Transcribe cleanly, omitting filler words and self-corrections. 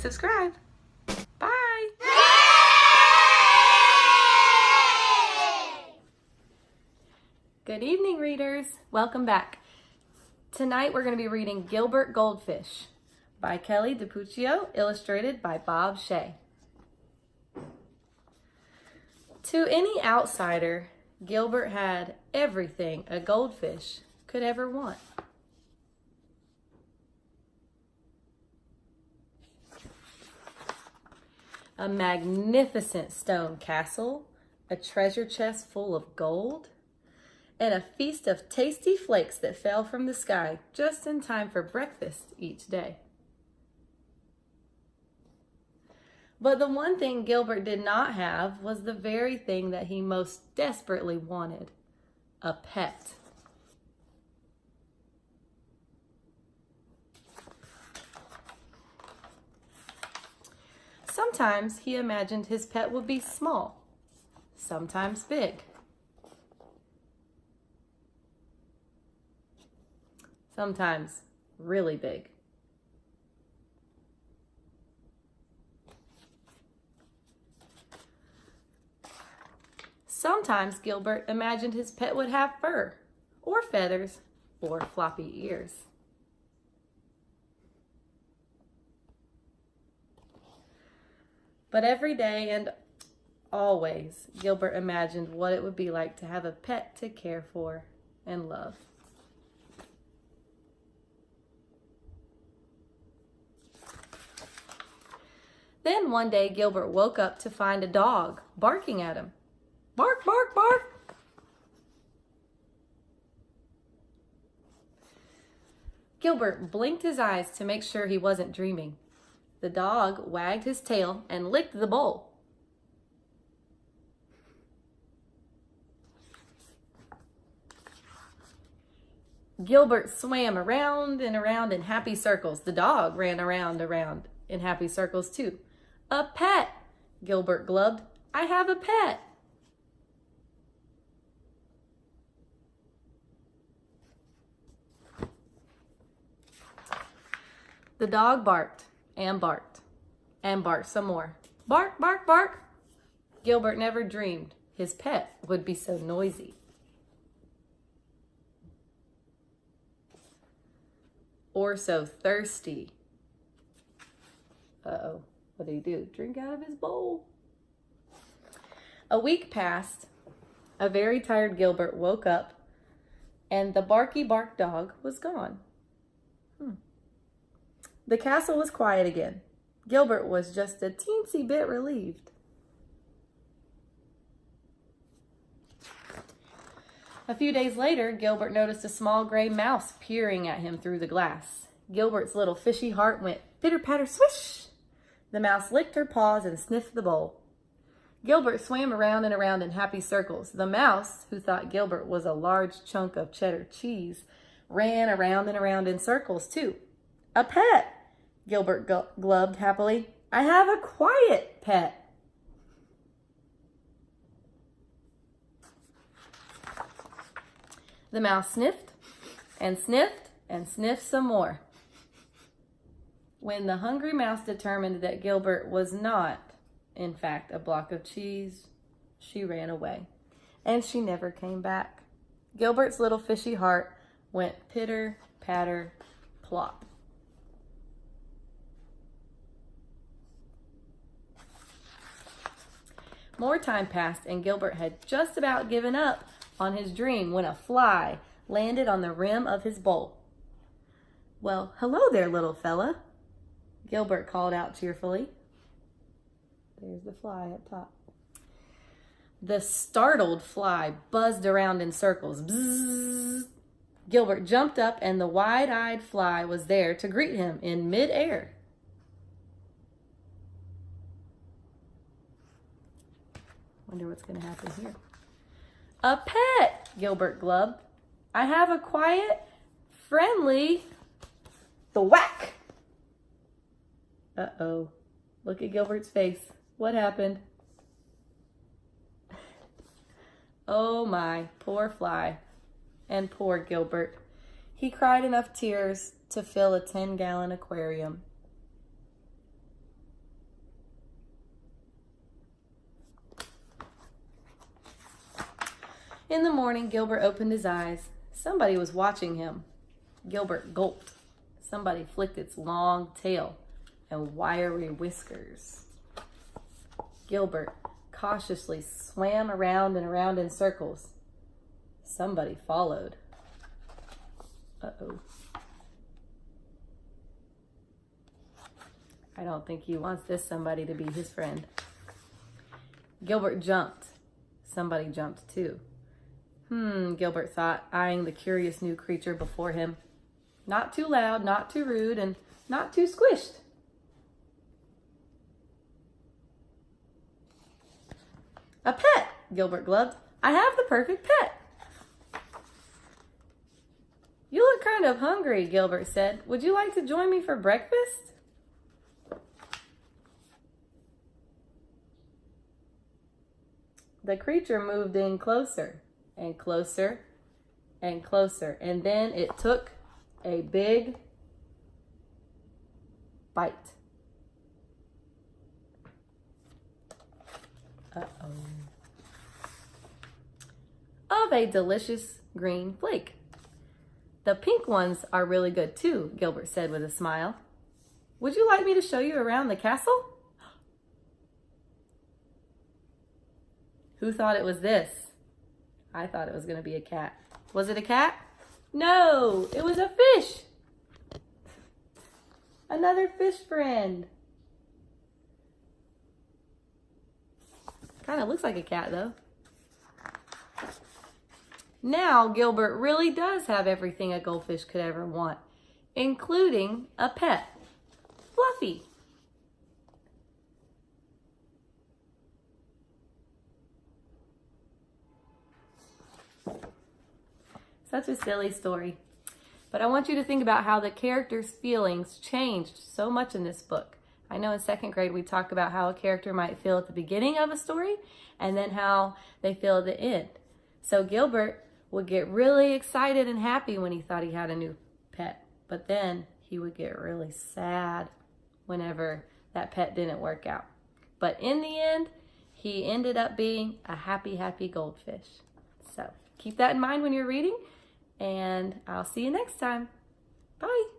subscribe. Bye. Good evening, readers. Welcome back. Tonight we're going to be reading Gilbert, Goldfish by Kelly Dipucchio, illustrated by Bob Shea. To any outsider, Gilbert had everything a goldfish could ever want. A magnificent stone castle, a treasure chest full of gold, and a feast of tasty flakes that fell from the sky just in time for breakfast each day. But the one thing Gilbert did not have was the very thing that he most desperately wanted: a pet. Sometimes he imagined his pet would be small, sometimes big. Sometimes really big. Sometimes Gilbert imagined his pet would have fur, or feathers, or floppy ears. But every day and always, Gilbert imagined what it would be like to have a pet to care for and love. Then one day, Gilbert woke up to find a dog barking at him. Bark, bark, bark. Gilbert blinked his eyes to make sure he wasn't dreaming. The dog wagged his tail and licked the bowl. Gilbert swam around and around in happy circles. The dog ran around in happy circles too. A pet, Gilbert glubbed. I have a pet. The dog barked and barked and barked some more. Bark, bark, bark. Gilbert never dreamed his pet would be so noisy. Or so thirsty. Uh-oh, what did he do? Drink out of his bowl. A week passed. A very tired Gilbert woke up, and the barky bark dog was gone. The castle was quiet again. Gilbert was just a teensy bit relieved. A few days later, Gilbert noticed a small gray mouse peering at him through the glass. Gilbert's little fishy heart went pitter-patter swish. The mouse licked her paws and sniffed the bowl. Gilbert swam around and around in happy circles. The mouse, who thought Gilbert was a large chunk of cheddar cheese, ran around and around in circles too. A pet, Gilbert glubbed happily. I have a quiet pet. The mouse sniffed and sniffed and sniffed some more. When the hungry mouse determined that Gilbert was not, in fact, a block of cheese, she ran away, and she never came back. Gilbert's little fishy heart went pitter, patter, plop. More time passed, and Gilbert had just about given up on his dream when a fly landed on the rim of his bowl. Well, hello there, little fella, Gilbert called out cheerfully. There's the fly up top. The startled fly buzzed around in circles. Bzzz. Gilbert jumped up, and the wide-eyed fly was there to greet him in mid-air. Wonder what's going to happen here. A pet, Gilbert glubbed. I have a quiet, friendly, the whack. Uh-oh. Look at Gilbert's face. What happened? Oh my, poor fly. And poor Gilbert. He cried enough tears to fill a 10-gallon aquarium. In the morning, Gilbert opened his eyes. Somebody was watching him. Gilbert gulped. Somebody flicked its long tail and wiry whiskers. Gilbert cautiously swam around and around in circles. Somebody followed. Uh-oh. I don't think he wants this somebody to be his friend. Gilbert jumped. Somebody jumped too. Gilbert thought, eyeing the curious new creature before him. Not too loud, not too rude, and not too squished. A pet, Gilbert glubbed. I have the perfect pet. You look kind of hungry, Gilbert said. Would you like to join me for breakfast? The creature moved in closer and closer and closer, and then it took a big bite. Of a delicious green flake. The pink ones are really good too, Gilbert said with a smile. Would you like me to show you around the castle? Who thought it was this? I thought it was going to be a cat. Was it a cat? No, it was a fish. Another fish friend. Kind of looks like a cat though. Now Gilbert really does have everything a goldfish could ever want, including a pet, Fluffy. Such a silly story. But I want you to think about how the characters' feelings changed so much in this book. I know in second grade we talk about how a character might feel at the beginning of a story and then how they feel at the end. So Gilbert would get really excited and happy when he thought he had a new pet. But then he would get really sad whenever that pet didn't work out. But in the end, he ended up being a happy, happy goldfish. So keep that in mind when you're reading, and I'll see you next time. Bye.